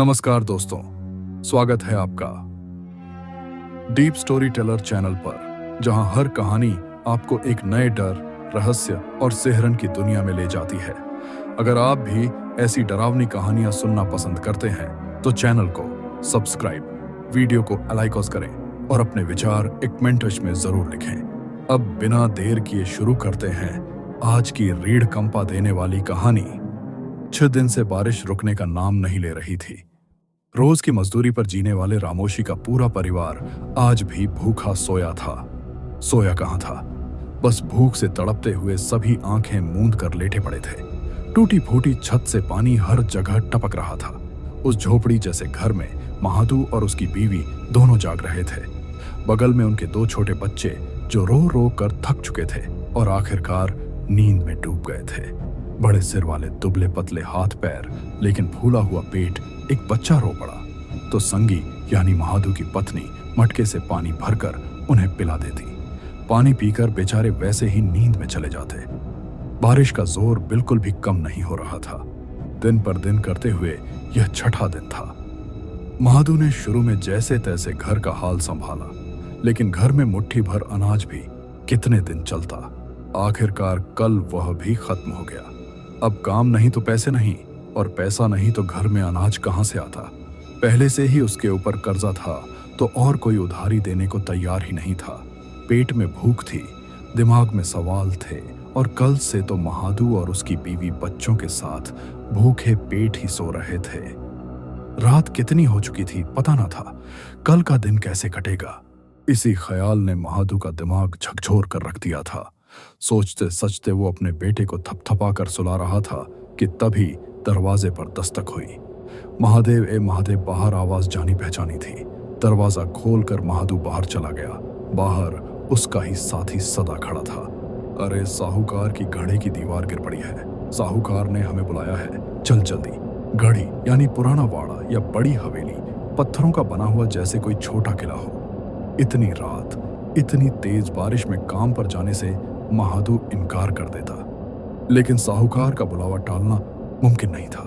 नमस्कार दोस्तों, स्वागत है आपका डीप स्टोरी टेलर चैनल पर, जहां हर कहानी आपको एक नए डर, रहस्य और सिहरन की दुनिया में ले जाती है। अगर आप भी ऐसी डरावनी कहानियां सुनना पसंद करते हैं तो चैनल को सब्सक्राइब, वीडियो को लाइक करें और अपने विचार एक कमेंट में जरूर लिखें। अब बिना देर किए शुरू करते हैं आज की रीढ़ कंपा देने वाली कहानी। 6 दिन से बारिश रुकने का नाम नहीं ले रही थी। रोज की मजदूरी पर जीने वाले रामोशी का पूरा परिवार आज भी भूखा सोया था। सोया कहाँ था, बस भूख से तड़पते हुए सभी आंखें मूंद कर लेटे पड़े थे। टूटी फूटी छत से पानी हर जगह टपक रहा था। उस झोपड़ी जैसे घर में महादू और उसकी बीवी दोनों जाग रहे थे। बगल में उनके 2 छोटे बच्चे जो रो रो कर थक चुके थे और आखिरकार नींद में डूब गए थे। बड़े सिर वाले दुबले पतले हाथ पैर लेकिन फूला हुआ पेट एक बच्चा रो पड़ा तो संगी यानी महादू की पत्नी मटके से पानी भरकर उन्हें पिला देती। पानी पीकर बेचारे वैसे ही नींद में चले जाते। बारिश का जोर बिल्कुल भी कम नहीं हो रहा था। दिन पर दिन करते हुए यह 6ठा दिन था। महादू ने शुरू में जैसे तैसे घर का हाल संभाला, लेकिन घर में मुट्ठी भर अनाज भी कितने दिन चलता। आखिरकार कल वह भी खत्म हो गया। अब काम नहीं तो पैसे नहीं, और पैसा नहीं तो घर में अनाज कहां से आता। पहले से ही उसके ऊपर कर्जा था तो और कोई उधारी देने को तैयार ही नहीं था। पेट में भूख थी, दिमाग में सवाल थे, और कल से तो महादू और उसकी बीवी बच्चों के साथ भूखे पेट ही सो रहे थे। रात कितनी हो चुकी थी पता ना था। कल का दिन कैसे कटेगा, इसी ख्याल ने महादू का दिमाग झकझोर कर रख दिया था। सोचते सचते वो अपने बेटे को थपथपा कर सुला रहा था कि तभी दरवाजे पर दस्तक हुई। महादेव ए महादेव बाहर आवाज जानी पहचानी थी। दरवाजा खोलकर महादू बाहर चला गया। बाहर उसका ही साथी सदा खड़ा था। अरे साहूकार की घड़े की दीवार गिर पड़ी है, साहूकार ने हमें बुलाया है, चल जल्दी। घड़ी यानी पुराना वाड़ा या बड़ी हवेली पत्थरों का बना हुआ जैसे कोई छोटा किला हो। इतनी रात इतनी तेज बारिश में काम पर जाने से महादू इनकार कर देता, लेकिन साहूकार का बुलावा टालना मुमकिन नहीं था।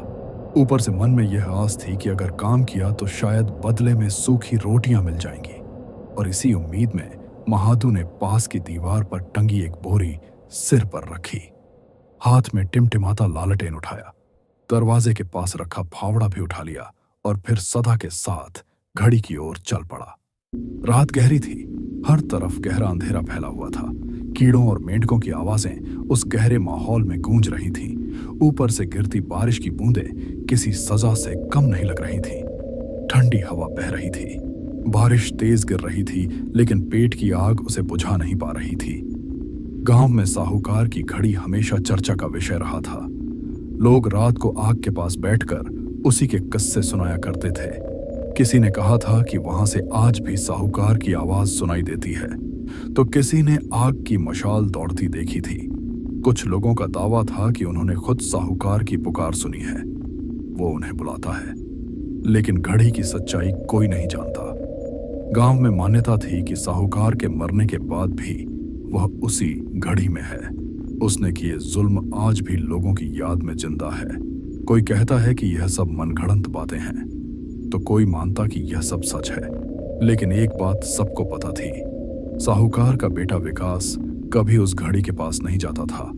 ऊपर से मन में यह आस थी कि अगर काम किया तो शायद बदले में सूखी रोटियां मिल जाएंगी। और इसी उम्मीद में महादू ने पास की दीवार पर टंगी एक बोरी सिर पर रखी। हाथ में टिमटिमाता लालटेन उठाया, दरवाजे के पास रखा फावड़ा भी उठा लिया और फिर सदा के साथ घड़ी की ओर चल पड़ा। रात गहरी थी, हर तरफ गहरा अंधेरा फैला हुआ था। कीड़ों और मेंढकों की आवाजें उस गहरे माहौल में गूंज रही थीं। ऊपर से गिरती बारिश की बूंदें किसी सजा से कम नहीं लग रही थीं। ठंडी हवा बह रही थी। बारिश तेज गिर रही थी, लेकिन पेट की आग उसे बुझा नहीं पा रही थी। गांव में साहूकार की घड़ी हमेशा चर्चा का विषय रहा था। लोग रात को आग के पास बैठकर उसी के किस्से सुनाया करते थे। किसी ने कहा था कि वहां से आज भी साहूकार की आवाज सुनाई देती है, तो किसी ने आग की मशाल दौड़ती देखी थी। कुछ लोगों का दावा था कि उन्होंने खुद साहूकार की पुकार सुनी है। वो उन्हें बुलाता है, लेकिन घड़ी की सच्चाई कोई नहीं जानता। गांव में मान्यता थी कि साहूकार के मरने के बाद भी वह उसी घड़ी में है। उसने किए जुल्म आज भी लोगों की याद में जिंदा है। कोई कहता है कि यह सब मनगढ़ंत बातें हैं, तो कोई मानता कि यह सब सच है। लेकिन एक बात सबको पता थी, साहूकार का बेटा विकास कभी उस घड़ी के पास नहीं जाता था।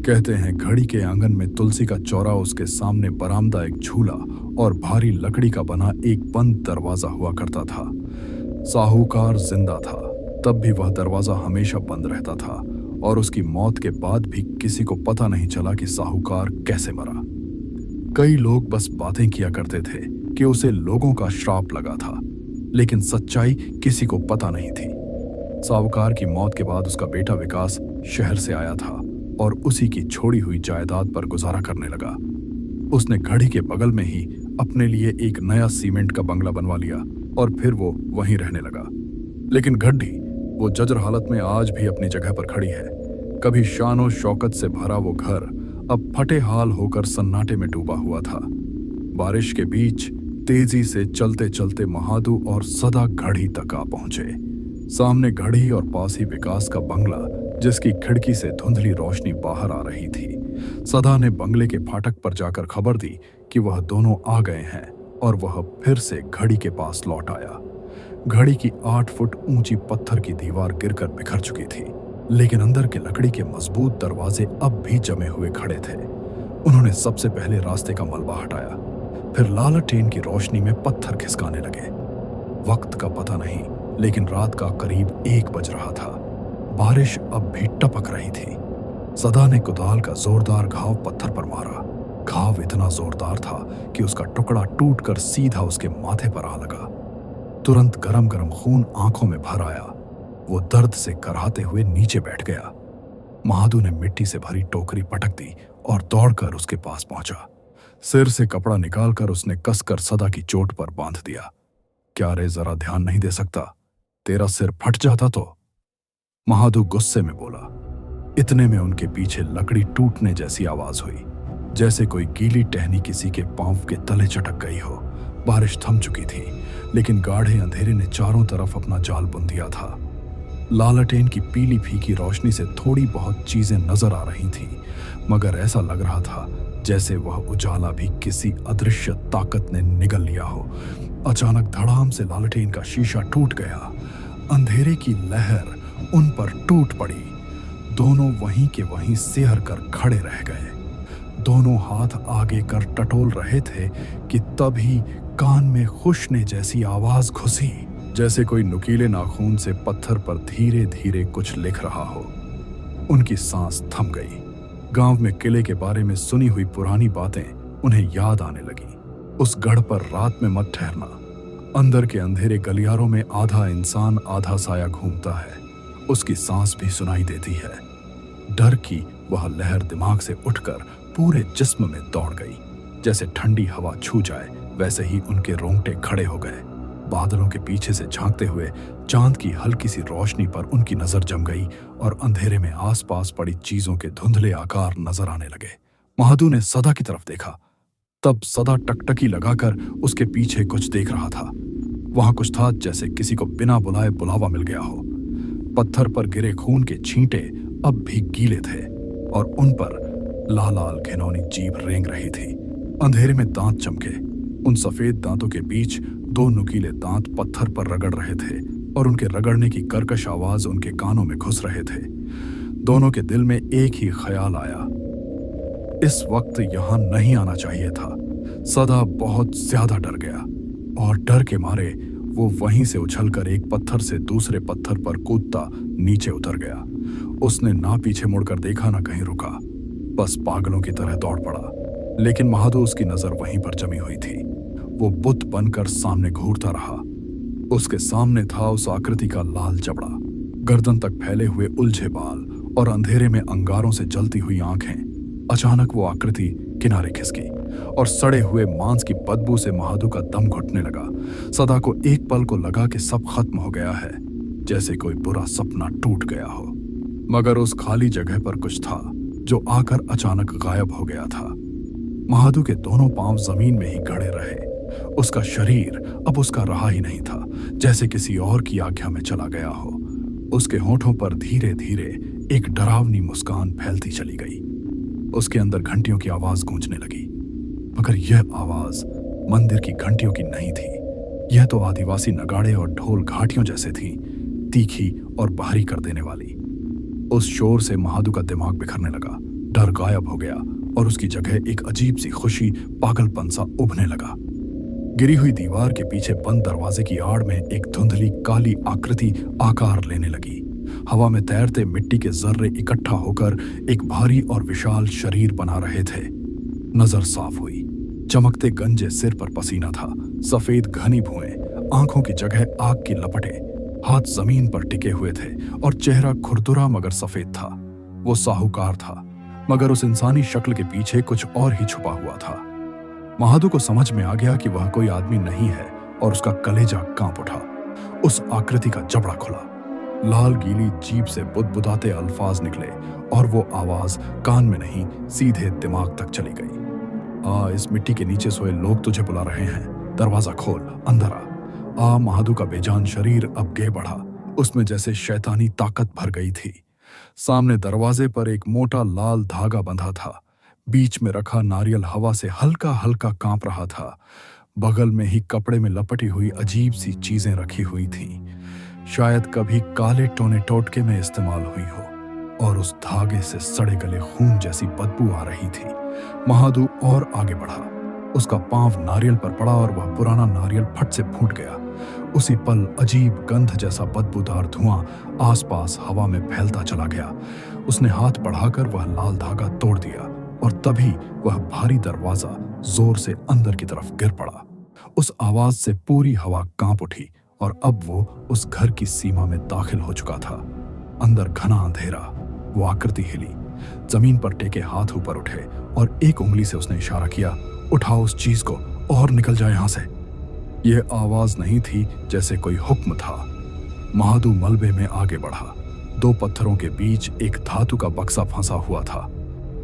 कहते हैं घड़ी के आंगन में तुलसी का चौरा, उसके सामने बरामदा, एक झूला और भारी लकड़ी का बना एक बंद दरवाजा हुआ करता था। साहूकार जिंदा था तब भी वह दरवाजा हमेशा बंद रहता था, और उसकी मौत के बाद भी किसी को पता नहीं चला कि साहूकार कैसे मरा। कई लोग बस बातें किया करते थे कि उसे लोगों का श्राप लगा था, लेकिन सच्चाई किसी को पता नहीं थी। साहूकार की मौत के बाद उसका बेटा विकास शहर से आया था और उसी की छोड़ी हुई जायदाद पर गुजारा करने लगा। उसने घड़ी के बगल में ही अपने लिए एक नया सीमेंट का बंगला बनवा लिया और फिर वो वहीं रहने लगा। लेकिन घड़ी वो जर्जर हालत में आज भी अपनी जगह पर खड़ी है। कभी शान शौकत से भरा वो घर अब फटे हाल होकर सन्नाटे में डूबा हुआ था। बारिश के बीच तेजी से चलते चलते महादू और सदा घड़ी तक आ पहुंचे। सामने घड़ी और पास ही विकास का बंगला, जिसकी खिड़की से धुंधली रोशनी बाहर आ रही थी। सदा ने बंगले के फाटक पर जाकर खबर दी कि वह दोनों आ गए हैं और वह फिर से घड़ी के पास लौट आया। घड़ी की 8 फुट ऊंची पत्थर की दीवार गिरकर बिखर चुकी थी, लेकिन अंदर के लकड़ी के मजबूत दरवाजे अब भी जमे हुए खड़े थे। उन्होंने सबसे पहले रास्ते का मलबा हटाया, फिर लालटेन की रोशनी में पत्थर खिसकाने लगे। वक्त का पता नहीं, लेकिन रात का करीब 1 बज रहा था। बारिश अब भी टपक रही थी। सदा ने कुदाल का जोरदार घाव पत्थर पर मारा। घाव इतना जोरदार था कि उसका टुकड़ा टूटकर सीधा उसके माथे पर आ लगा। तुरंत गरम गरम खून आंखों में भर आया। वो दर्द से कराहते हुए नीचे बैठ गया। महादू ने मिट्टी से भरी टोकरी पटक दी और दौड़कर उसके पास पहुंचा। सिर से कपड़ा निकालकर उसने कसकर सदा की चोट पर बांध दिया। क्या रे, जरा ध्यान नहीं दे सकता? तेरा सिर फट जाता तो। महादू गुस्से में बोला। इतने में उनके पीछे लकड़ी टूटने जैसी आवाज हुई, जैसे कोई गीली टहनी किसी के पांव के तले चटक गई हो। बारिश थम चुकी थी, लेकिन गाढ़े अंधेरे ने चारों तरफ अपना जाल बुन दिया था। लालटेन की पीली फीकी रोशनी से थोड़ी बहुत चीजें नजर आ रही थीं, मगर ऐसा लग रहा था जैसे वह उजाला भी किसी अदृश्य ताकत ने निगल लिया हो। अचानक धड़ाम से लालटेन का शीशा टूट गया। अंधेरे की लहर उन पर टूट पड़ी। दोनों वहीं के वहीं सिहर कर खड़े रह गए। दोनों हाथ आगे कर टटोल रहे थे कि तभी कान में खुशने जैसी आवाज घुसी, जैसे कोई नुकीले नाखून से पत्थर पर धीरे धीरे कुछ लिख रहा हो। उनकी सांस थम गई। गांव में किले के बारे में सुनी हुई पुरानी बातें उन्हें याद आने लगी। उस गढ़ पर रात में मत ठहरना। अंदर के अंधेरे गलियारों में आधा इंसान आधा साया घूमता है। उसकी सांस भी सुनाई देती है। डर की वह लहर दिमाग से उठकर पूरे जिस्म में दौड़ गई। जैसे ठंडी हवा छू जाए वैसे ही उनके रोंगटे खड़े हो गए। बादलों के पीछे से झांकते हुए चांद की हल्की सी रोशनी पर उनकी नजर जम गई और अंधेरे में आसपास पड़ी चीजों के धुंधले आकार नजर आने लगे। महादू ने सदा की तरफ देखा। तब सदा टकटकी लगाकर उसके पीछे कुछ देख रहा था। वहां कुछ था जैसे किसी को बिना बुलाए बुलावा मिल गया हो। पत्थर पर गिरे खून के छींटे अब भी गीले थे और उन पर लाल लाल घिनौनी जीभ रेंग रही थी। अंधेरे में दांत चमके। उन सफेद दांतों के बीच 2 नुकीले दांत पत्थर पर रगड़ रहे थे और उनके रगड़ने की कर्कश आवाज उनके कानों में घुस रहे थे। दोनों के दिल में एक ही ख्याल आया, इस वक्त यहां नहीं आना चाहिए था। सदा बहुत ज्यादा डर गया और डर के मारे वो वहीं से उछलकर एक पत्थर से दूसरे पत्थर पर कूदता नीचे उतर गया। उसने ना पीछे मुड़कर देखा ना कहीं रुका, बस पागलों की तरह दौड़ पड़ा। लेकिन महादू उसकी नजर वहीं पर जमी हुई थी। वो बुत बनकर सामने घूरता रहा। उसके सामने था उस आकृति का लाल जबड़ा, गर्दन तक फैले हुए उलझे बाल और अंधेरे में अंगारों से जलती हुई आंखें। अचानक वो आकृति किनारे खिसकी और सड़े हुए मांस की बदबू से महादू का दम घुटने लगा। सदा को एक पल को लगा कि सब खत्म हो गया है, जैसे कोई बुरा सपना टूट गया हो। मगर उस खाली जगह पर कुछ था जो आकर अचानक गायब हो गया था। महादू के दोनों पांव जमीन में ही गड़े रहे। उसका शरीर अब उसका रहा ही नहीं था, जैसे किसी और की आज्ञा में चला गया हो। उसके होठों पर धीरे धीरे एक डरावनी मुस्कान फैलती चली गई। उसके अंदर घंटियों की आवाज गूंजने लगी, मगर यह आवाज मंदिर की घंटियों की नहीं थी। यह तो आदिवासी नगाड़े और ढोल घाटियों जैसे थी, तीखी और बाहरी कर देने वाली। उस शोर से महादू का दिमाग बिखरने लगा। डर गायब हो गया और उसकी जगह एक अजीब सी खुशी, पागलपन सा उभरने लगा। गिरी हुई दीवार के पीछे बंद दरवाजे की आड़ में एक धुंधली काली आकृति आकार लेने लगी। हवा में तैरते मिट्टी के जर्रे इकट्ठा होकर एक भारी और विशाल शरीर बना रहे थे। नजर साफ हुई। चमकते गंजे सिर पर पसीना था, सफेद घनी भुएं, आंखों की जगह आग की लपटें, हाथ जमीन पर टिके हुए थे और चेहरा खुरदुरा मगर सफेद था। वो साहूकार था, मगर उस इंसानी शक्ल के पीछे कुछ और ही छुपा हुआ था। महादू को समझ में आ गया कि वह कोई आदमी नहीं है और उसका कलेजा कांप उठा। उस आकृति का जबड़ा खुला, लाल गीली जीभ से बुदबुदाते अल्फाज निकले और वो आवाज कान में नहीं सीधे दिमाग तक चली गई। इस मिट्टी के नीचे सोए लोग तुझे बुला रहे हैं, दरवाजा खोल, अंदर आ। महादू का बेजान शरीर अब गे बढ़ा। उसमें जैसे शैतानी ताकत भर गई थी। सामने दरवाजे पर एक मोटा लाल धागा बंधा था। बीच में रखा नारियल हवा से हल्का हल्का कांप रहा था। बगल में ही कपड़े में लपटी हुई अजीब सी चीजें रखी हुई थीं। शायद कभी काले टोने टोटके में इस्तेमाल हुई हो, और उस धागे से सड़े गले खून जैसी बदबू आ रही थी। महादू और आगे बढ़ा। उसका पांव नारियल पर पड़ा और वह पुराना नारियल फट से फूट गया। उसी पल अजीब गंध जैसा बदबूदार धुआं आसपास हवा में फैलता चला गया। उसने हाथ बढ़ाकर वह लाल धागा तोड़ दिया, और तभी वह भारी दरवाजा जोर से अंदर की तरफ गिर पड़ा। उस आवाज से पूरी हवा कांप उठी, और अब वो उस घर की सीमा में दाखिल हो चुका था। अंदर घना अंधेरा। वो आकृति हिली, जमीन पर टेके हाथ ऊपर उठे, और एक उंगली से उसने इशारा किया, उठाओ उस चीज को और निकल जाए यहां से। यह आवाज नहीं थी, जैसे कोई हुक्म था। महादू मलबे में आगे बढ़ा। दो पत्थरों के बीच एक धातु का बक्सा फंसा हुआ था।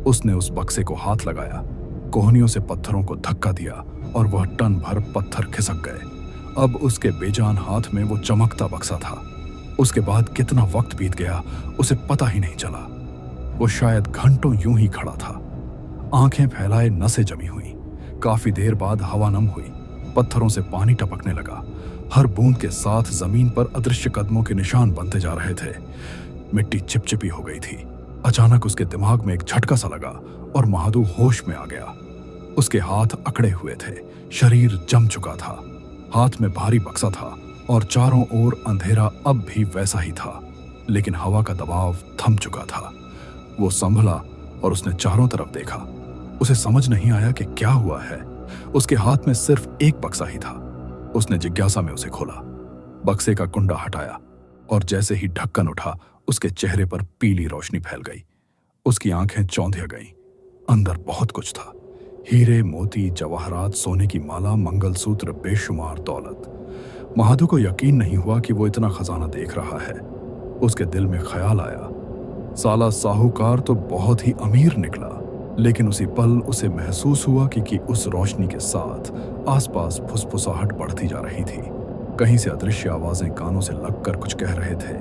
उसने उस बक्से को हाथ लगाया, कोहनियों से पत्थरों को धक्का दिया, और वह टन भर पत्थर खिसक गए। अब उसके बेजान हाथ में वो चमकता बक्सा था। उसके बाद कितना वक्त बीत गया उसे पता ही नहीं चला। वो शायद घंटों यूं ही खड़ा था, आंखें फैलाए, नसें जमी हुई। काफी देर बाद हवा नम हुई, पत्थरों से पानी टपकने लगा। हर बूंद के साथ जमीन पर अदृश्य कदमों के निशान बनते जा रहे थे। मिट्टी चिपचिपी हो गई थी। अचानक उसके दिमाग में एक झटका सा लगा, और महादू होश में आ गया। उसके हाथ अकड़े हुए थे, शरीर जम चुका था। हाथ में भारी बक्सा था, और चारों ओर अंधेरा अब भी वैसा ही था, लेकिन हवा का दबाव थम चुका था। वो संभला और उसने चारों तरफ देखा। उसे समझ नहीं आया कि क्या हुआ है। उसके हाथ में सिर्फ एक बक्सा ही था। उसने जिज्ञासा में उसे खोला, बक्से का कुंडा हटाया, और जैसे ही ढक्कन उठा, उसके चेहरे पर पीली रोशनी फैल गई। उसकी आंखें चौंधिया गईं। अंदर बहुत कुछ था, हीरे, मोती, जवाहरात, सोने की माला, मंगलसूत्र, बेशुमार दौलत। महादू को यकीन नहीं हुआ कि वो इतना खजाना देख रहा है। उसके दिल में ख्याल आया, साला साहूकार तो बहुत ही अमीर निकला। लेकिन उसी पल उसे महसूस हुआ कि उस रोशनी के साथ आसपास फुसफुसाहट बढ़ती जा रही थी। कहीं से अदृश्य आवाजें कानों से लगकर कुछ कह रहे थे,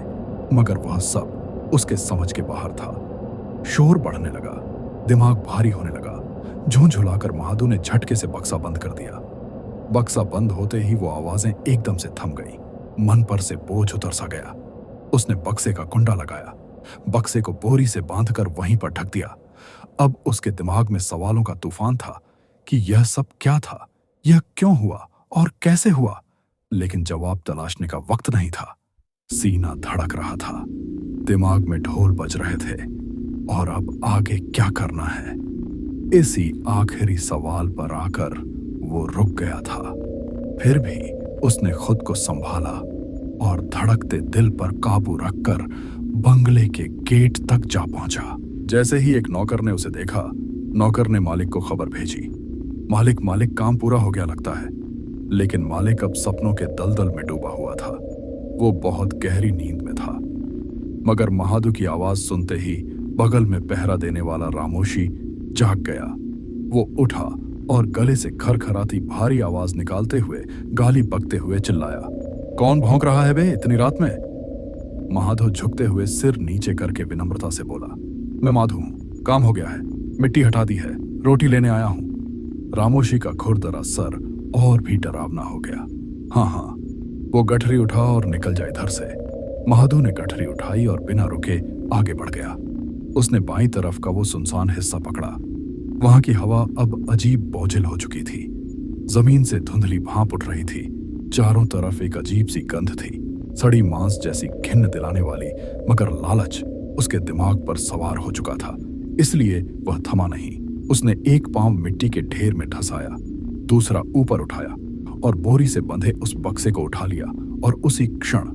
मगर वह सब उसके समझ के बाहर था। शोर बढ़ने लगा, दिमाग भारी होने लगा। झुंझुलाकर महादू ने झटके से बक्सा बंद कर दिया। बक्सा बंद होते ही वो आवाजें एकदम से थम गईं। मन पर से बोझ उतर सा गया। उसने बक्से का कुंडा लगाया, बक्से को बोरी से बांधकर वहीं पर ढक दिया। अब उसके दिमाग में सवालों का तूफान था कि यह सब क्या था, यह क्यों हुआ और कैसे हुआ, लेकिन जवाब तलाशने का वक्त नहीं था। सीना धड़क रहा था, दिमाग में ढोल बज रहे थे, और अब आगे क्या करना है। इसी आखिरी सवाल पर आकर वो रुक गया था। फिर भी उसने खुद को संभाला और धड़कते दिल पर काबू रखकर बंगले के गेट तक जा पहुंचा। जैसे ही एक नौकर ने उसे देखा, नौकर ने मालिक को खबर भेजी। मालिक काम पूरा हो गया लगता है। लेकिन मालिक अब सपनों के दलदल में डूबा हुआ था। वो बहुत गहरी नींद में था। मगर महादू की आवाज सुनते ही बगल में पहरा देने वाला रामोशी जाग गया। वो उठा और गले से खरखराती भारी आवाज निकालते हुए, गाली बकते हुए चिल्लाया, कौन भौंक रहा है बे इतनी रात में? महादू झुकते हुए सिर नीचे करके विनम्रता से बोला, मैं माधु हूं, काम हो गया है, मिट्टी हटा दी है, रोटी लेने आया हूं। रामोशी का खुरदरा सर और भी डरावना हो गया। हाँ, वो गठरी उठा और निकल जाए इधर से। महादू ने गठरी उठाई और बिना रुके आगे बढ़ गया। उसने बाईं तरफ का वो सुनसान हिस्सा पकड़ा। वहां की हवा अब अजीब बोझिल हो चुकी थी। जमीन से धुंधली भाप उठ रही थी। चारों तरफ एक अजीब सी गंध थी, सड़ी मांस जैसी घिन दिलाने वाली, मगर लालच उसके दिमाग पर सवार हो चुका था, इसलिए वह थमा नहीं। उसने एक पांव मिट्टी के ढेर में धंसाया, दूसरा ऊपर उठाया और बोरी से बंधे उस बक्से को उठा लिया। और उसी क्षण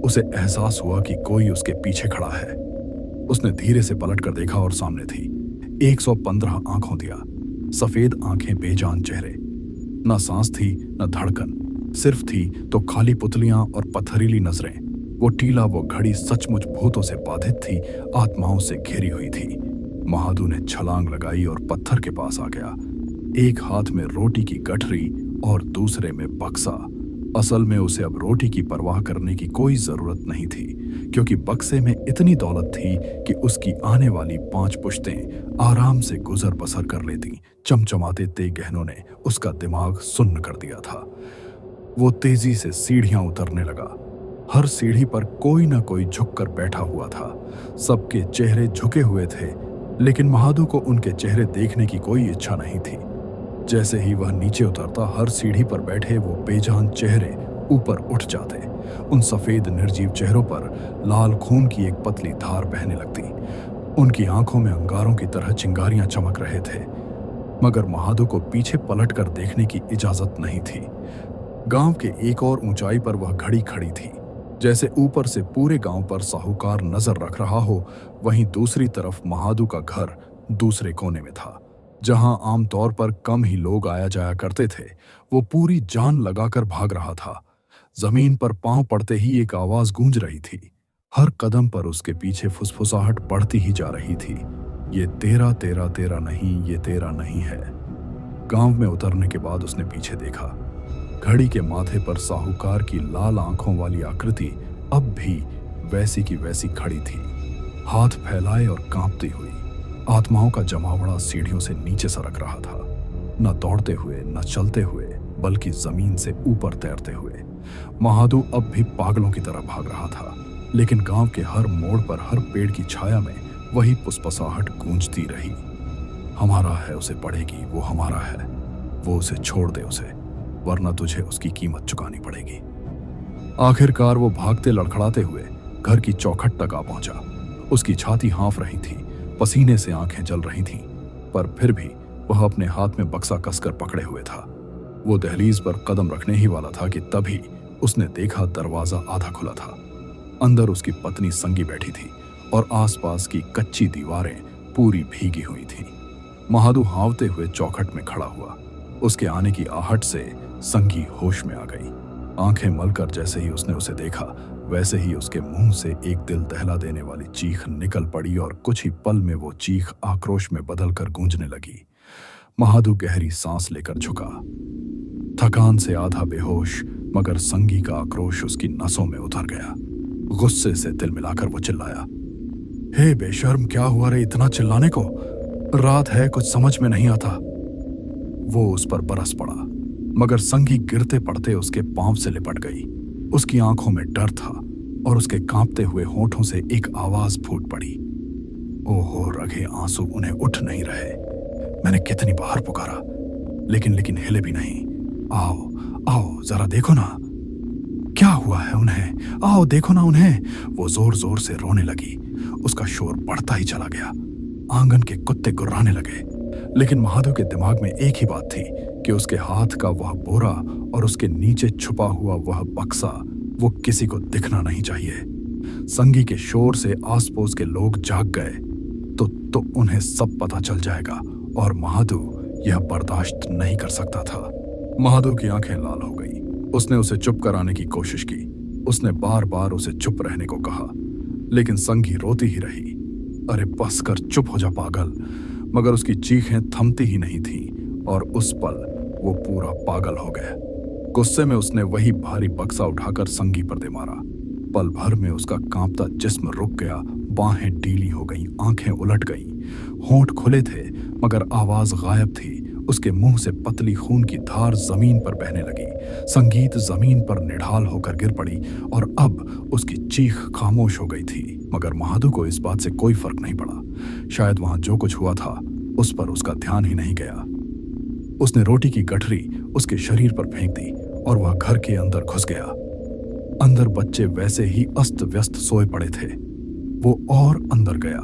उसे एहसास हुआ कि कोई उसके पीछे खड़ा है। उसने धीरे से पलटकर देखा और सामने थी 115 आंखों दिया, सफेद आंखें, बेजान चेहरे। न सांस थी न धड़कन, सिर्फ थी तो खाली पुतलियां और पत्थरीली नजरें। वो टीला, वो घड़ी सचमुच भूतों से बाधित थी, आत्माओं से घेरी हुई थी। महादू ने छलांग लगाई और पत्थर के पास आ गया। एक हाथ में रोटी की गठरी और दूसरे में बक्सा। असल में उसे अब रोटी की परवाह करने की कोई जरूरत नहीं थी, क्योंकि बक्से में इतनी दौलत थी कि उसकी आने वाली 5 पुश्तें आराम से गुजर बसर कर लेती। चमचमाते तेज गहनों ने उसका दिमाग सुन्न कर दिया था। वो तेजी से सीढ़ियां उतरने लगा। हर सीढ़ी पर कोई ना कोई झुककर बैठा हुआ था। सबके चेहरे झुके हुए थे, लेकिन महादू को उनके चेहरे देखने की कोई इच्छा नहीं थी। जैसे ही वह नीचे उतरता, हर सीढ़ी पर बैठे वो बेजान चेहरे ऊपर उठ जाते। उन सफेद निर्जीव चेहरों पर लाल खून की एक पतली धार बहने लगती। उनकी आंखों में अंगारों की तरह चिंगारियां चमक रहे थे, मगर महादू को पीछे पलटकर देखने की इजाजत नहीं थी। गांव के एक और ऊंचाई पर वह घड़ी खड़ी थी, जैसे ऊपर से पूरे गांव पर साहूकार नजर रख रहा हो। वहीं दूसरी तरफ महादू का घर दूसरे कोने में था, जहां आमतौर पर कम ही लोग आया जाया करते थे। वो पूरी जान लगाकर भाग रहा था। जमीन पर पांव पड़ते ही एक आवाज गूंज रही थी। हर कदम पर उसके पीछे फुसफुसाहट बढ़ती ही जा रही थी। ये तेरा तेरा तेरा नहीं, ये तेरा नहीं है। गांव में उतरने के बाद उसने पीछे देखा। घड़ी के माथे पर साहूकार की लाल आंखों वाली आकृति अब भी वैसी की वैसी खड़ी थी, हाथ फैलाए और कांपती हुई। आत्माओं का जमावड़ा सीढ़ियों से नीचे सरक रहा था, न दौड़ते हुए न चलते हुए, बल्कि जमीन से ऊपर तैरते हुए। महादू अब भी पागलों की तरह भाग रहा था, लेकिन गांव के हर मोड़ पर, हर पेड़ की छाया में वही पुसपसाहट गूंजती रही। हमारा है, उसे पड़ेगी, वो हमारा है, वो उसे छोड़ दे उसे, वरना तुझे उसकी कीमत चुकानी पड़ेगी। आखिरकार वो भागते लड़खड़ाते हुए घर की चौखट तक आ पहुंचा। उसकी छाती हाँफ रही थी, पसीने से आंखें जल रही थीं, पर फिर भी वह अपने हाथ में बक्सा कसकर पकड़े हुए था। वो दहलीज पर कदम रखने ही वाला था कि तभी उसने देखा दरवाजा आधा खुला था। अंदर उसकी पत्नी संगी बैठी थी और आसपास की कच्ची दीवारें पूरी भीगी हुई थीं। महादू हावते हुए चौखट में खड़ा हुआ। उसके आने की आहट से संगी होश में आ गई। आंखें मलकर जैसे ही उसने उसे देखा, वैसे ही उसके मुंह से एक दिल दहला देने वाली चीख निकल पड़ी और कुछ ही पल में वो चीख आक्रोश में बदलकर गूंजने लगी। महादू गहरी सांस लेकर झुका, थकान से आधा बेहोश, मगर संगी का आक्रोश उसकी नसों में उतर गया। गुस्से से दिल मिलाकर वो चिल्लाया, हे बेशर्म, क्या हुआ रे इतना चिल्लाने को? रात है, कुछ समझ में नहीं आता। वो उस पर बरस पड़ा, मगर संगी गिरते पड़ते उसके पांव से लिपट गई। उसकी आंखों में डर था और उसके कांपते हुए होठों से एक आवाज फूट पड़ी। ओहो, रगे आंसू उन्हें उठ नहीं रहे। मैंने कितनी बार पुकारा, लेकिन हिले भी नहीं। आओ आओ, जरा देखो ना क्या हुआ है उन्हें, आओ देखो ना उन्हें। वो जोर जोर से रोने लगी। उसका शोर बढ़ता ही चला गया। आंगन के कुत्ते गुर्राने लगे, लेकिन महादू के दिमाग में एक ही बात थी कि उसके हाथ का वह बोरा और उसके नीचे छुपा हुआ वह बक्सा, वो किसी को दिखना नहीं चाहिए। संगी के शोर से आस पड़ोस के लोग जाग गए तो उन्हें सब पता चल जाएगा, और महादू यह बर्दाश्त नहीं कर सकता था। महादू की आंखें लाल हो गई। उसने उसे चुप कराने की कोशिश की। उसने बार बार उसे चुप रहने को कहा, लेकिन संगी रोती ही रही। अरे बस कर, चुप हो जा पागल। मगर उसकी चीखें थमती ही नहीं थीं, और उस पल वो पूरा पागल हो गया। गुस्से में उसने वही भारी बक्सा उठाकर संगी पर दे मारा। पल भर में उसका कांपता जिस्म रुक गया, बाहें ढीली हो गईं, आंखें उलट गईं। होंठ खुले थे, मगर आवाज गायब थी। उसके मुंह से पतली खून की धार जमीन पर बहने लगी। संगीत जमीन पर निढाल होकर गिर पड़ी, और अब उसकी चीख खामोश हो गई थी। मगर महादू को इस बात से कोई फर्क नहीं पड़ा। शायद वहां जो कुछ हुआ था उस पर उसका ध्यान ही नहीं गया। उसने रोटी की गठरी उसके शरीर पर फेंक दी और वह घर के अंदर घुस गया। अंदर बच्चे वैसे ही अस्त व्यस्त सोए पड़े थे। वो और अंदर गया,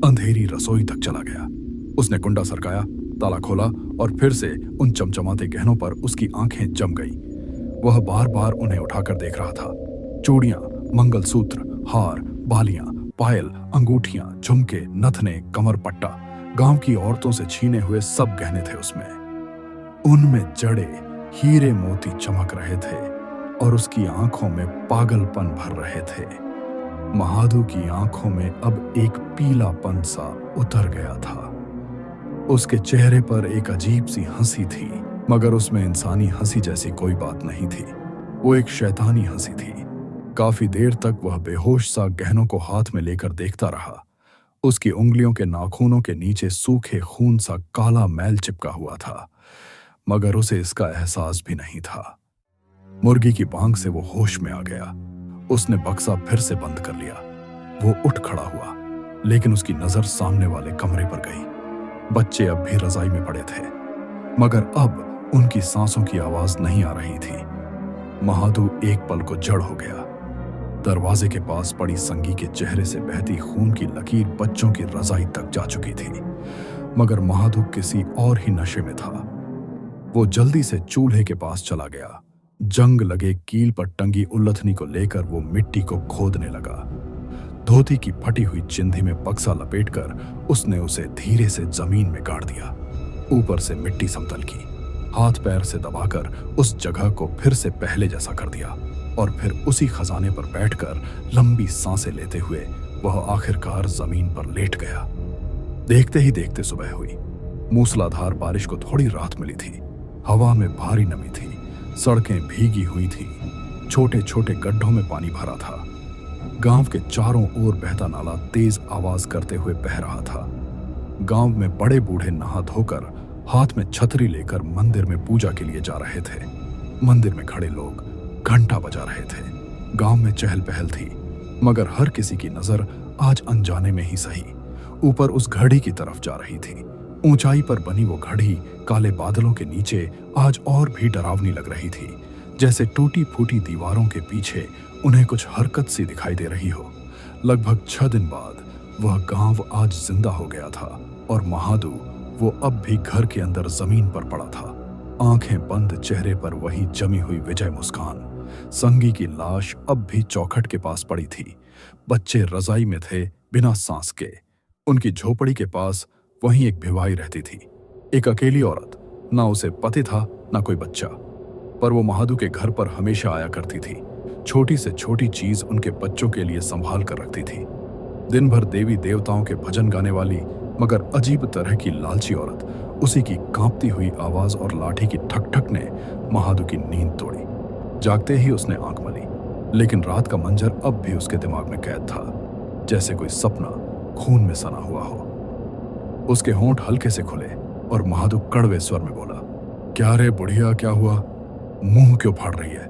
अंधेरी रसोई तक चला गया। उसने कुंडा सरकाया, ताला खोला, और फिर से उन चमचमाते गहनों पर उसकी आंखें जम गई। वह बार बार उन्हें उठाकर देख रहा था। चूड़ियां, मंगलसूत्र, हार, बालियां, पायल, अंगूठियां, झुमके, नथने, कमर पट्टा, गांव की औरतों से छीने हुए सब गहने थे उसमें। उनमें जड़े हीरे मोती चमक रहे थे और उसकी आंखों में पागलपन भर रहे थे। महादू की आंखों में अब एक पीलापन सा उतर गया था। उसके चेहरे पर एक अजीब सी हंसी थी, मगर उसमें इंसानी हंसी जैसी कोई बात नहीं थी। वो एक शैतानी हंसी थी। काफी देर तक वह बेहोश सा गहनों को हाथ में लेकर देखता रहा। उसकी उंगलियों के नाखूनों के नीचे सूखे खून सा काला मैल चिपका हुआ था, मगर उसे इसका एहसास भी नहीं था। मुर्गी की बांग से वो होश में आ गया। उसने बक्सा फिर से बंद कर लिया। वो उठ खड़ा हुआ, लेकिन उसकी नजर सामने वाले कमरे पर गई। बच्चे अब भी रजाई में पड़े थे, मगर अब उनकी सांसों की आवाज नहीं आ रही थी। महादू एक पल को जड़ हो गया। दरवाजे के पास पड़ी संगी के चेहरे से बहती खून की लकीर बच्चों की रजाई तक जा चुकी थी, मगर महादू किसी और ही नशे में था। वो जल्दी से चूल्हे के पास चला गया। जंग लगे कील पर टंगी उल्लथनी को लेकर वो मिट्टी को खोदने लगा। धोती की फटी हुई चिंधी में बक्सा लपेटकर उसने उसे धीरे से जमीन में गाड़ दिया। ऊपर से मिट्टी समतल की, हाथ पैर से दबाकर उस जगह को फिर से पहले जैसा कर दिया और फिर उसी खजाने पर बैठकर लंबी सांसें लेते हुए वह आखिरकार जमीन पर लेट गया। देखते ही देखते सुबह हुई। मूसलाधार बारिश को थोड़ी राहत मिली थी। हवा में भारी नमी थी। सड़कें भीगी हुई थी। छोटे छोटे गड्ढों में पानी भरा था। गांव के चारों ओर बहता नाला तेज आवाज करते हुए बह रहा था। गांव में बड़े बूढ़े नहा धोकर हाथ में छतरी लेकर मंदिर में पूजा के लिए जा रहे थे। मंदिर में खड़े लोग घंटा बजा रहे थे। गांव में चहल पहल थी, मगर हर किसी की नजर आज अनजाने में ही सही ऊपर उस घड़ी की तरफ जा रही थी। ऊंचाई पर बनी वो घड़ी काले बादलों के नीचे आज और भी डरावनी लग रही थी, जैसे टूटी फूटी दीवारों के पीछे उन्हें कुछ हरकत सी दिखाई दे रही हो। लगभग 6 दिन बाद वह गांव आज जिंदा हो गया था और महादू वो अब भी घर के अंदर जमीन पर पड़ा था। आंखें बंद, चेहरे पर वही जमी हुई विजय मुस्कान। संगी की लाश अब भी चौखट के पास पड़ी थी। बच्चे रजाई में थे बिना सांस के। उनकी झोपड़ी के पास वहीं एक भिवाई रहती थी, एक अकेली औरत। ना उसे पति था ना कोई बच्चा, पर वो महादू के घर पर हमेशा आया करती थी। छोटी से छोटी चीज उनके बच्चों के लिए संभाल कर रखती थी। दिन भर देवी देवताओं के भजन गाने वाली मगर अजीब तरह की लालची औरत, उसी की कांपती हुई आवाज और लाठी की ठक ठक ने महादू की नींद तोड़ी। जागते ही उसने आंख मली, लेकिन रात का मंजर अब भी उसके दिमाग में कैद था, जैसे कोई सपना खून में सना हुआ हो। उसके होंठ हल्के से खुले और महादू कड़वे स्वर में बोला, क्या रे बुढ़िया, क्या हुआ? मुंह क्यों फाड़ रही है?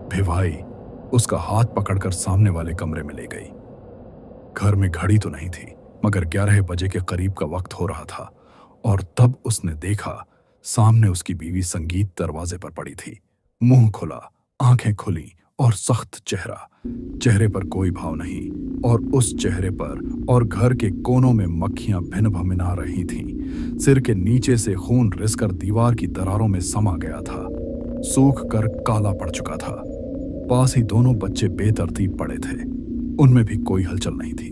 भिवाई उसका हाथ पकड़कर सामने वाले कमरे में ले गई। घर में घड़ी तो नहीं थी, मगर 11 बजे के करीब का वक्त हो रहा था और तब उसने देखा सामने उसकी बीवी संगीत दरवाजे पर पड़ी थी। मुंह खुला, आंखें खुली और सख्त चेहरा। चेहरे पर कोई भाव नहीं और उस चेहरे पर और घर के कोनों में मक्खियां भिन भमिना रही थीं। सिर के नीचे से खून रिसकर दीवार की दरारों में समा गया था, सूख कर काला पड़ चुका था। पास ही दोनों बच्चे बेतरतीब पड़े थे। उनमें भी कोई हलचल नहीं थी।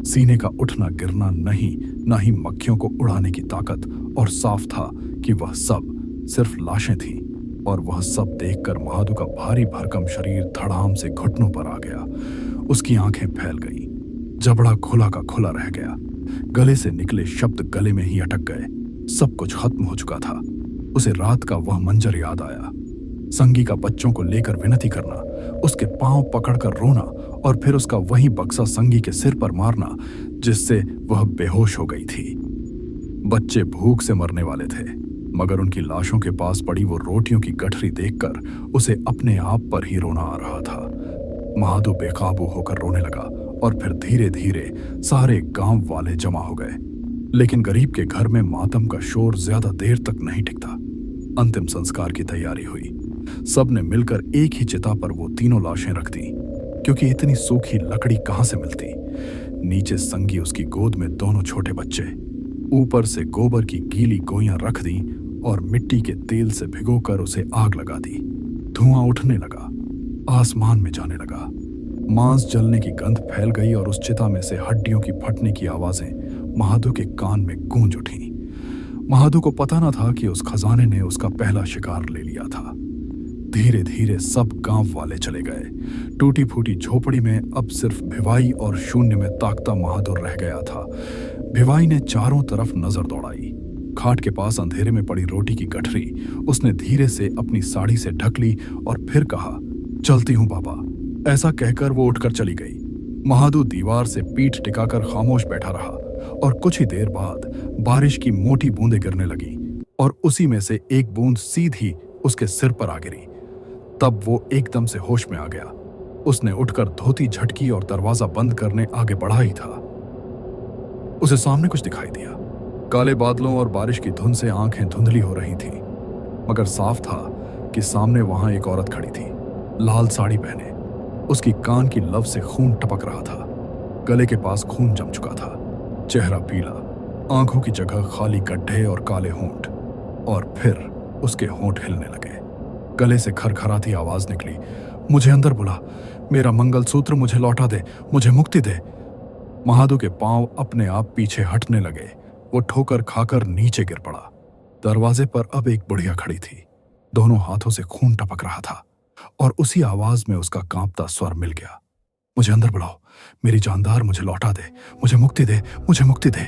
सीने का उठना गिरना नहीं, ना ही मक्खियों को उड़ाने की ताकत, और साफ था कि वह सब सिर्फ लाशें थीं। और वह सब देखकर महादू का भारी भरकम शरीर धड़ाम से घुटनों पर आ गया। उसकी आंखें फैल गई, जबड़ा खुला का खुला रह गया। गले से निकले शब्द गले में ही अटक गए। सब कुछ खत्म हो चुका था। उसे रात का वह मंजर याद आया, संगी का बच्चों को लेकर विनती करना, उसके पांव पकड़कर रोना और फिर उसका वही बक्सा संगी के सिर पर मारना जिससे वह बेहोश हो गई थी। बच्चे भूख से मरने वाले थे, मगर उनकी लाशों के पास पड़ी वो रोटियों की गठरी देखकर उसे अपने आप पर ही रोना आ रहा था। महादू बेकाबू होकर रोने लगा और फिर धीरे धीरे सारे गांव वाले जमा हो गए। लेकिन गरीब के घर में मातम का शोर ज्यादा देर तक नहीं टिकता। अंतिम संस्कार की तैयारी हुई। सबने मिलकर एक ही चिता पर वो तीनों लाशें रख दी, क्योंकि इतनी सूखी लकड़ी कहां से मिलती। नीचे संगी, उसकी गोद में दोनों छोटे बच्चे। ऊपर से गोबर की गीली गोइयां रख दी और मिट्टी के तेल से भिगोकर उसे आग लगा दी। धुआं उठने लगा, आसमान में जाने लगा। मांस जलने की गंध फैल गई और उस चिता में से हड्डियों की फटने की आवाजें महादू के कान में गूंज उठी। महादू को पता न था कि उस खजाने ने उसका पहला शिकार ले लिया था। धीरे धीरे सब गांव वाले चले गए। टूटी फूटी झोपड़ी में अब सिर्फ भिवाई और शून्य में ताकता महादुर रह गया था। भिवाई ने चारों तरफ नजर दौड़ाई। खाट के पास अंधेरे में पड़ी रोटी की गठरी उसने धीरे से अपनी साड़ी से ढक ली और फिर कहा, चलती हूं बाबा। ऐसा कहकर वो उठकर चली गई। महादू दीवार से पीठ टिकाकर खामोश बैठा रहा और कुछ ही देर बाद बारिश की मोटी बूंदें गिरने लगी और उसी में से एक बूंद सीधी उसके सिर पर आ गिरी। तब वो एकदम से होश में आ गया। उसने उठकर धोती झटकी और दरवाजा बंद करने आगे बढ़ा ही था, उसे सामने कुछ दिखाई दिया। काले बादलों और बारिश की धुंध से आंखें धुंधली हो रही थीं, मगर साफ था कि सामने वहां एक औरत खड़ी थी, लाल साड़ी पहने। उसकी कान की लव से खून टपक रहा था, गले के पास खून जम चुका था, चेहरा पीला, आंखों की जगह खाली गड्ढे और काले होंठ। और फिर उसके होंठ हिलने लगे। गले से खरखराती आवाज निकली, मुझे अंदर बुला, मेरा मंगलसूत्र मुझे लौटा दे, मुझे मुक्ति दे। महादू के पांव अपने आप पीछे हटने लगे। वो ठोकर खाकर नीचे गिर पड़ा। दरवाजे पर अब एक बुढ़िया खड़ी थी, दोनों हाथों से खून टपक रहा था और उसी आवाज में उसका कांपता स्वर मिल गया, मुझे अंदर बुलाओ, मेरी जानदार मुझे लौटा दे, मुझे मुक्ति दे, मुझे मुक्ति दे।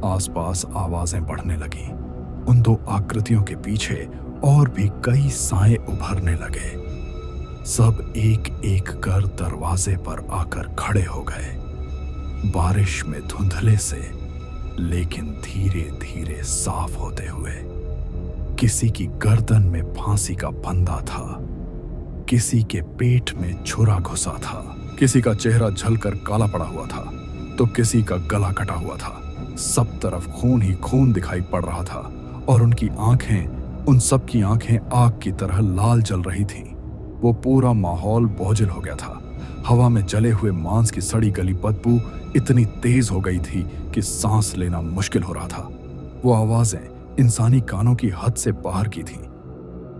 आसपास आवाजें बढ़ने लगी। उन दो आकृतियों के पीछे और भी कई साए उभरने लगे। सब एक एक कर दरवाजे पर आकर खड़े हो गए, बारिश में धुंधले से लेकिन धीरे धीरे साफ होते हुए। किसी की गर्दन में फांसी का फंदा था, किसी के पेट में छुरा घुसा था, किसी का चेहरा झलकर काला पड़ा हुआ था तो किसी का गला कटा हुआ था। सब तरफ खून ही खून दिखाई पड़ रहा था और उनकी आंखें, उन सब की आंखें आग की तरह लाल जल रही थीं। वो पूरा माहौल बोझिल हो गया था। हवा में जले हुए मांस की सड़ी गली बदबू इतनी तेज हो गई थी कि सांस लेना मुश्किल हो रहा था। वो आवाजें इंसानी कानों की हद से बाहर की थीं।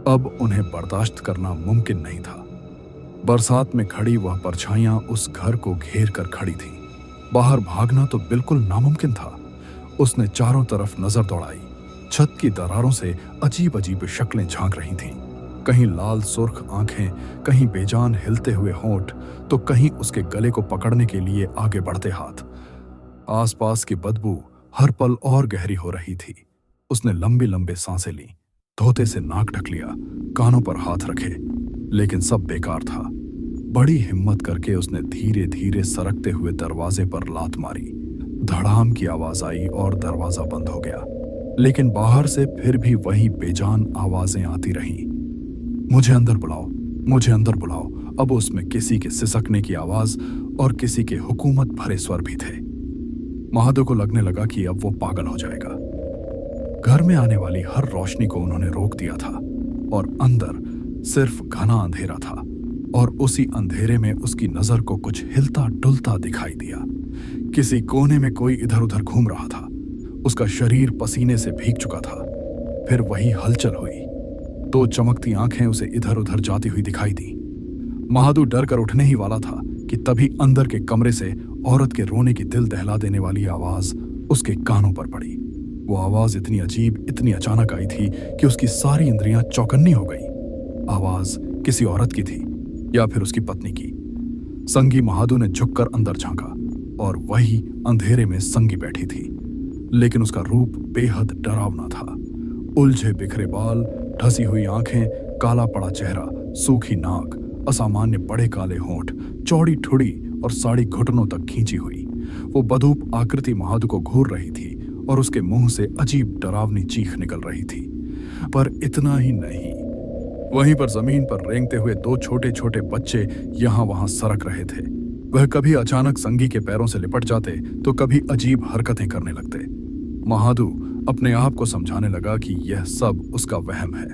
अब उन्हें बर्दाश्त करना मुमकिन नहीं था। बरसात में खड़ी वह परछाइयां उस घर को घेर कर खड़ी थीं। बाहर भागना तो बिल्कुल नामुमकिन था। उसने चारों तरफ नजर दौड़ाई। छत की दरारों से अजीब अजीब शक्लें झांक रही थीं। कहीं लाल सुर्ख आंखें, कहीं बेजान हिलते हुए होंठ, तो कहीं उसके गले को पकड़ने के लिए आगे बढ़ते हाथ। आसपास की बदबू हर पल और गहरी हो रही थी। उसने लंबी लंबी सांसें ली, धोते से नाक ढक लिया, कानों पर हाथ रखे, लेकिन सब बेकार था। बड़ी हिम्मत करके उसने धीरे धीरे सरकते हुए दरवाजे पर लात मारी। धड़ाम की आवाज आई और दरवाजा बंद हो गया, लेकिन बाहर से फिर भी वही बेजान आवाजें आती रहीं। मुझे अंदर बुलाओ, मुझे अंदर बुलाओ। अब उसमें किसी के सिसकने की आवाज और किसी के हुकूमत भरे स्वर भी थे। महादू को लगने लगा कि अब वो पागल हो जाएगा। घर में आने वाली हर रोशनी को उन्होंने रोक दिया था और अंदर सिर्फ घना अंधेरा था। और उसी अंधेरे में उसकी नजर को कुछ हिलता डुलता दिखाई दिया। किसी कोने में कोई इधर उधर घूम रहा था। उसका शरीर पसीने से भीग चुका था। फिर वही हलचल हुई। दो चमकती आंखें उसे इधर उधर जाती हुई दिखाई दी। महादू डर कर उठने ही वाला था कि तभी अंदर के कमरे से औरत के रोने की दिल दहला देने वाली आवाज उसके कानों पर पड़ी। वो आवाज इतनी अजीब, इतनी अचानक आई थी कि उसकी सारी इंद्रियां चौकन्नी हो गई। आवाज किसी औरत की थी या फिर उसकी पत्नी की। संगी महादू ने झुककर अंदर झांका और वही अंधेरे में संगी बैठी थी, लेकिन उसका रूप बेहद डरावना था। उलझे बिखरे बाल, ढसी हुई आंखें, काला पड़ा चेहरा, सूखी नाक, असामान्य बड़े काले होंठ, चौड़ी ठुड़ी और साड़ी घुटनों तक खींची हुई। वो बधूप आकृति महादू को घूर रही थी और उसके मुंह से अजीब डरावनी चीख निकल रही थी। पर इतना ही नहीं, वहीं पर जमीन पर रेंगते हुए दो छोटे छोटे बच्चे यहां वहां सरक रहे थे। वह कभी अचानक संगी के पैरों से लिपट जाते तो कभी अजीब हरकतें करने लगते। महादू अपने आप को समझाने लगा कि यह सब उसका वहम है,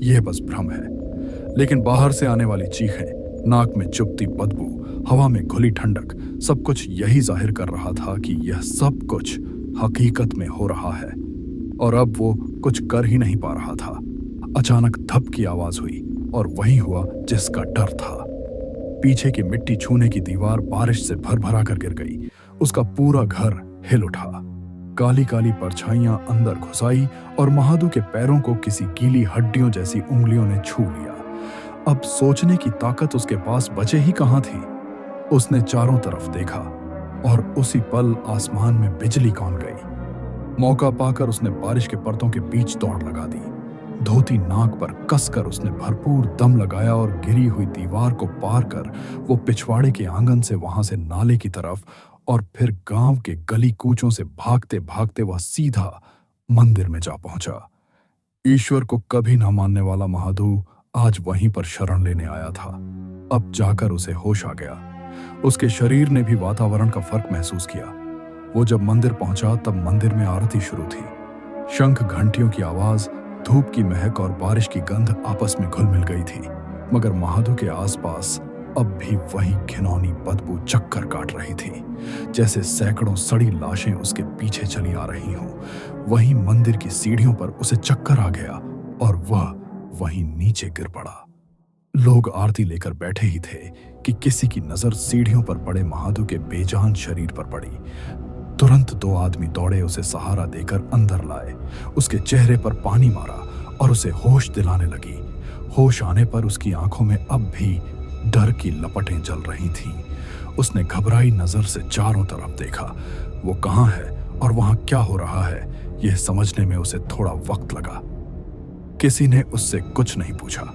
यह बस भ्रम है। लेकिन बाहर से आने वाली चीखें, नाक में चुभती बदबू, हवा में घुली ठंडक, सब कुछ यही जाहिर कर रहा था कि यह सब कुछ हकीकत में हो रहा है। और अब वो कुछ कर ही नहीं पा रहा था। अचानक धप की आवाज हुई और वही हुआ जिसका डर था। पीछे की मिट्टी छूने की दीवार बारिश से भरभरा कर गिर गई। उसका पूरा घर हिल उठा। काली काली परछाइयां अंदर घुस आई और महादू के पैरों को किसी गीली हड्डियों जैसी उंगलियों ने छू लिया। अब सोचने की ताकत उसके पास बचे ही कहां थी। उसने चारों तरफ देखा और उसी पल आसमान में बिजली कौन गई। मौका पाकर उसने बारिश के परतों के बीच दौड़ लगा दी। धोती नाक पर कसकर उसने भरपूर दम लगाया और गिरी हुई दीवार को पार कर वो पिछवाड़े के आंगन से वहां से नाले की तरफ और फिर गांव के गली कूचों से भागते भागते वह सीधा मंदिर में जा पहुंचा। ईश्वर को कभी न मानने वाला महादू आज वहीं पर शरण लेने आया था। अब जाकर उसे होश आ गया। उसके शरीर ने भी वातावरण का फर्क महसूस किया। वो जब मंदिर पहुंचा तब मंदिर में आरती शुरू थी। शंख घंटियों की आवाज, धूप की महक और बारिश की गंध आपस में घुल मिल गई थी, मगर महादू के आसपास अब भी वही घिनौनी बदबू चक्कर काट रही थी, जैसे सैकड़ों सड़ी लाशें उसके पीछे चली आ रही हों। वहीं मंदिर की सीढ़ियों पर उसे चक्कर आ गया और वह वहीं नीचे गिर पड़ा। लोग आरती लेकर बैठे ही थे कि किसी की नजर सीढ़ियों पर पड़े महादू के बेजान शरीर पर पड़ी। तुरंत दो आदमी दौड़े उसे सहारा देकर अंदर लाए, उसके चेहरे पर पानी मारा और उसे होश दिलाने लगी। होश आने पर उसकी आंखों में अब भी डर की लपटें जल रही थीं। उसने घबराई नजर से चारों तरफ देखा। वो कहाँ है और वहां क्या हो रहा है, यह समझने में उसे थोड़ा वक्त लगा। किसी ने उससे कुछ नहीं पूछा।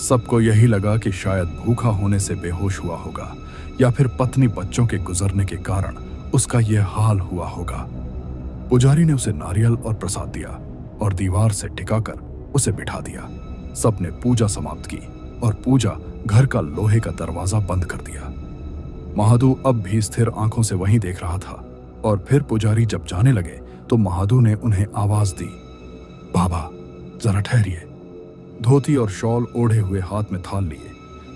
सबको यही लगा कि शायद भूखा होने से बेहोश हुआ होगा या फिर पत्नी बच्चों के गुजरने के कारण उसका यह हाल हुआ होगा। पुजारी ने उसे नारियल और प्रसाद दिया और दीवार से टिकाकर उसे बिठा दिया। सबने पूजा समाप्त की और पूजा घर का लोहे का दरवाजा बंद कर दिया। महादू अब भी स्थिर आंखों से वहीं देख रहा था और फिर पुजारी जब जाने लगे तो महादू ने उन्हें आवाज दी, बाबा जरा ठहरिए। धोती और शॉल ओढ़े हुए हाथ में थाल लिए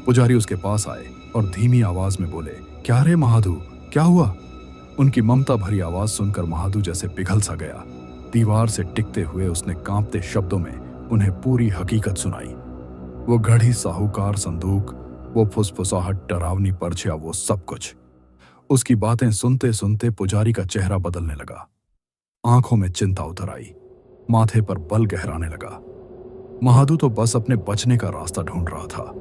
पुजारी उसके पास आए और धीमी आवाज में बोले, क्या रे महादू, क्या हुआ? उनकी ममता भरी आवाज सुनकर महादू जैसे पिघल सा गया। दीवार से टिकते हुए उसने कांपते शब्दों में उन्हें पूरी हकीकत सुनाई। वो घड़ी, साहूकार, संदूक, वो फुसफुसाहट, डरावनी पर्चियां, वो सब कुछ। उसकी बातें सुनते सुनते पुजारी का चेहरा बदलने लगा। आंखों में चिंता उतर आई, माथे पर बल गहराने लगा। महादू तो बस अपने बचने का रास्ता ढूंढ रहा था,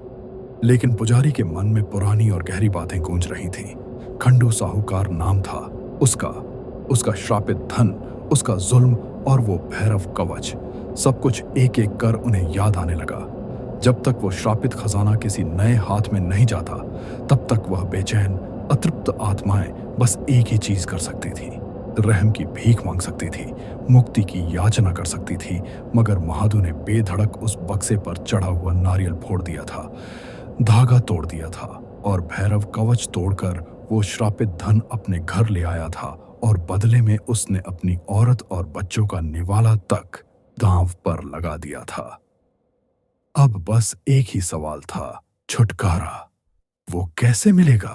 लेकिन पुजारी के मन में पुरानी और गहरी बातें गूंज रही थीं। खंडू साहूकार नाम था उसका श्रापित धन, उसका जुल्म और वो भैरव कवच, सब कुछ एक एक कर उन्हें याद आने लगा। जब तक वो श्रापित खजाना किसी नए हाथ में नहीं जाता, तब तक वह बेचैन, अतृप्त आत्माएं बस एक ही चीज कर सकती थी, रहम की भीख मांग सकती थी, मुक्ति की याचना कर सकती थी। मगर महादू ने बेधड़क उस बक्से पर चढ़ा हुआ नारियल फोड़ दिया था, धागा तोड़ दिया था और भैरव कवच तोड़कर वो श्रापित धन अपने घर ले आया था और बदले में उसने अपनी औरत और बच्चों का निवाला तक दांव पर लगा दिया था। अब बस एक ही सवाल था, छुटकारा। वो कैसे मिलेगा?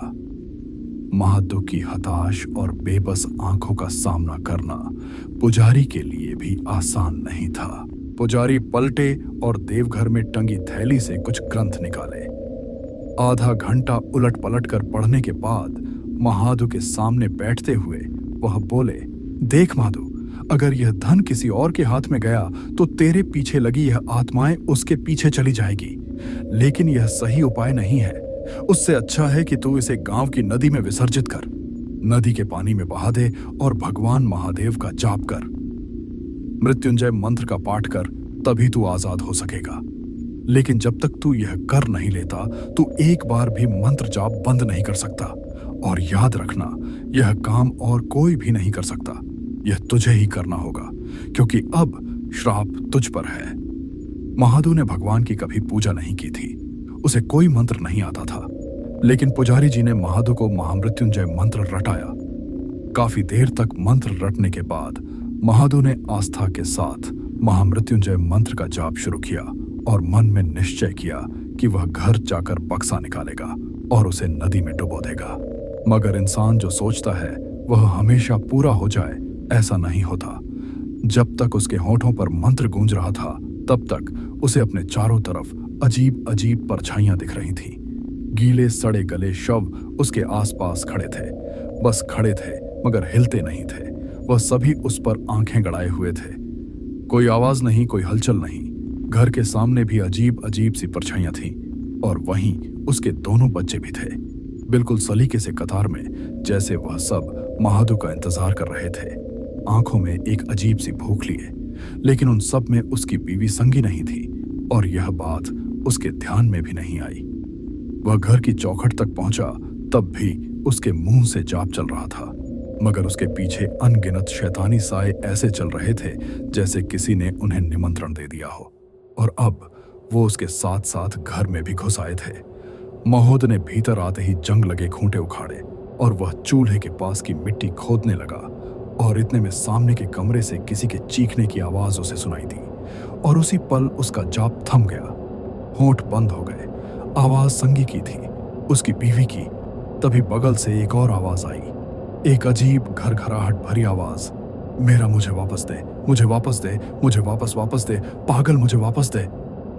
महादू की हताश और बेबस आंखों का सामना करना पुजारी के लिए भी आसान नहीं था। पुजारी पलटे और देवघर में टंगी थैली से कुछ ग्रंथ निकाले। आधा घंटा उलट पलट कर पढ़ने के बाद महादू के सामने बैठते हुए वह बोले, देख महादू, अगर यह धन किसी और के हाथ में गया तो तेरे पीछे लगी यह आत्माएं उसके पीछे चली जाएगी, लेकिन यह सही उपाय नहीं है। उससे अच्छा है कि तू इसे गांव की नदी में विसर्जित कर, नदी के पानी में बहा दे और भगवान महादेव का जाप कर, मृत्युंजय मंत्र का पाठ कर, तभी तू आजाद हो सकेगा। लेकिन जब तक तू यह कर नहीं लेता, तू एक बार भी मंत्र जाप बंद नहीं कर सकता। और याद रखना, यह काम और कोई भी नहीं कर सकता, यह तुझे ही करना होगा, क्योंकि अब श्राप तुझ पर है। महादू ने भगवान की कभी पूजा नहीं की थी, उसे कोई मंत्र नहीं आता था, लेकिन पुजारी जी ने महादू को महामृत्युंजय मंत्र रटाया। काफी देर तक मंत्र रटने के बाद महादू ने आस्था के साथ महामृत्युंजय मंत्र का जाप शुरू किया और मन में निश्चय किया कि वह घर जाकर बक्सा निकालेगा और उसे नदी में डुबो देगा। मगर इंसान जो सोचता है वह हमेशा पूरा हो जाए, ऐसा नहीं होता। जब तक उसके होठों पर मंत्र गूंज रहा था, तब तक उसे अपने चारों तरफ अजीब अजीब परछाइयां दिख रही थीं। गीले सड़े गले शव उसके आसपास खड़े थे, बस खड़े थे मगर हिलते नहीं थे। वह सभी उस पर आंखें गड़ाए हुए थे। कोई आवाज नहीं, कोई हलचल नहीं। घर के सामने भी अजीब अजीब सी परछाइयां थीं और वहीं उसके दोनों बच्चे भी थे, बिल्कुल सलीके से कतार में, जैसे वह सब महादू का इंतजार कर रहे थे। आंखों में एक अजीब सी भूख लिए, लेकिन उन सब में उसकी बीवी संगी नहीं थी और यह बात उसके ध्यान में भी नहीं आई। वह घर की चौखट तक पहुंचा, तब भी उसके मुंह से जाप चल रहा था, मगर उसके पीछे अनगिनत शैतानी साए ऐसे चल रहे थे जैसे किसी ने उन्हें निमंत्रण दे दिया हो। और अब वो उसके साथ साथ घर में भी घुस आए थे। महोद ने भीतर आते ही जंग लगे खूंटे उखाड़े और वह चूल्हे के पास की मिट्टी खोदने लगा, और इतने में सामने के कमरे से किसी के चीखने की आवाज उसे सुनाई दी और उसी पल उसका जाप थम गया। होंठ बंद हो गए। आवाज संगी की थी, उसकी बीवी की। तभी बगल से एक और आवाज आई, एक अजीब घरघराहट भरी आवाज। मेरा मुझे वापस दे, मुझे वापस दे, मुझे वापस दे, पागल मुझे वापस दे।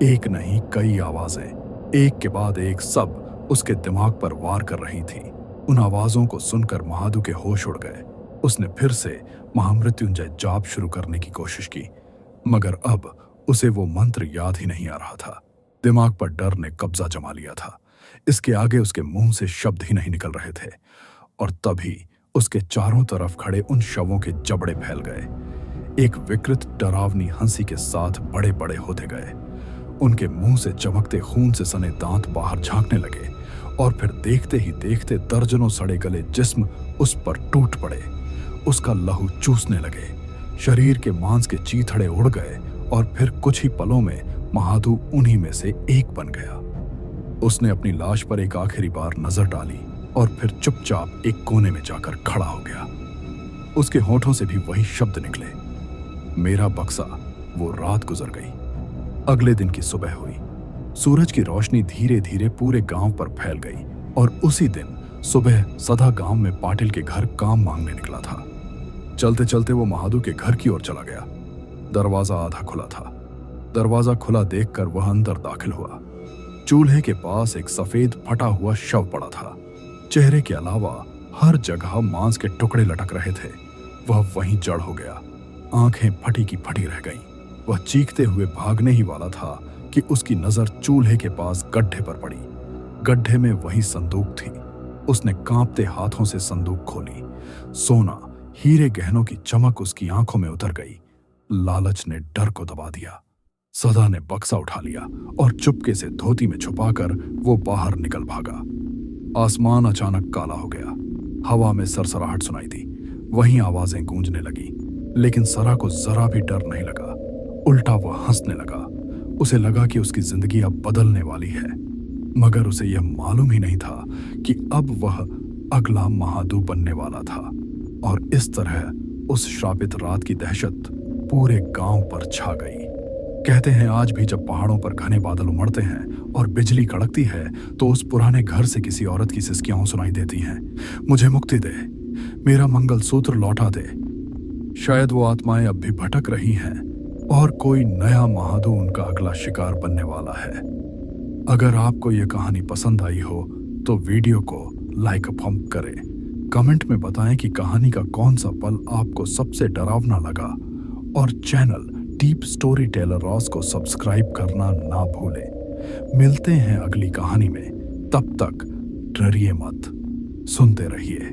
एक नहीं कई आवाजें, एक के बाद एक, सब उसके दिमाग पर वार कर रही थी। उन आवाजों को सुनकर महादू के होश उड़ गए। उसने फिर से महामृत्युंजय जाप शुरू करने की कोशिश की, मगर अब उसे वो मंत्र याद ही नहीं आ रहा था। दिमाग पर डर ने कब्जा जमा लिया था। इसके आगे उसके मुंह से शब्द ही नहीं निकल रहे थे। और तभी उसके चारों तरफ खड़े उन शवों के जबड़े फैल गए, एक विकृत डरावनी हंसी के साथ बड़े बड़े होते गए। उनके मुंह से चमकते खून से सने दांत बाहर झांकने लगे और फिर देखते ही देखते दर्जनों सड़े गले जिस्म उस पर टूट पड़े, उसका लहू चूसने लगे। शरीर के मांस के चीथड़े उड़ गए और फिर कुछ ही पलों में महादू उन्हीं में से एक बन गया। उसने अपनी लाश पर एक आखिरी बार नजर डाली और फिर चुपचाप एक कोने में जाकर खड़ा हो गया। उसके होठों से भी वही शब्द निकले, मेरा बक्सा। वो रात गुजर गई। अगले दिन की सुबह हुई। सूरज की रोशनी धीरे धीरे पूरे गांव पर फैल गई और उसी दिन सुबह सदा गांव में पाटिल के घर काम मांगने निकला था। चलते चलते वो महादू के घर की ओर चला गया। दरवाजा आधा खुला था। दरवाजा खुला देखकर वह अंदर दाखिल हुआ। चूल्हे के पास एक सफेद फटा हुआ शव पड़ा था। चेहरे के अलावा हर जगह मांस के टुकड़े लटक रहे थे। वह वहीं जड़ हो गया। आंखें फटी की फटी रह गईं। वह चीखते हुए भागने ही वाला था कि उसकी नजर चूल्हे के पास गड्ढे पर पड़ी। गड्ढे में वही संदूक थी। उसने कांपते हाथों से संदूक खोली। सोना, हीरे गहनों की चमक उसकी आंखों में उतर गई। लालच ने डर को दबा दिया। सदा ने बक्सा उठा लिया और चुपके से धोती में छुपाकर वो बाहर निकल भागा। आसमान अचानक काला हो गया। हवा में सरसराहट सुनाई दी। वहीं आवाजें गूंजने लगी, लेकिन सरा को जरा भी डर नहीं लगा। उल्टा वह हंसने लगा। उसे लगा कि उसकी जिंदगी अब बदलने वाली है, मगर उसे यह मालूम ही नहीं था कि अब वह अगला महादू बनने वाला था। और इस तरह उस श्रापित रात की दहशत पूरे गांव पर छा गई। कहते हैं आज भी जब पहाड़ों पर घने बादल उमड़ते हैं और बिजली कड़कती है तो उस पुराने घर से किसी औरत की सिसकियां सुनाई देती हैं, मुझे मुक्ति दे, मेरा मंगलसूत्र लौटा दे। शायद वो आत्माएं अब भी भटक रही हैं और कोई नया महादू उनका अगला शिकार बनने वाला है। अगर आपको यह कहानी पसंद आई हो तो वीडियो को लाइक पंप करें। कमेंट में बताएं कि कहानी का कौन सा पल आपको सबसे डरावना लगा, और channel deep story teller Ross को सब्सक्राइब करना ना भूलें। मिलते हैं अगली कहानी में। तब तक डरिए मत, सुनते रहिए।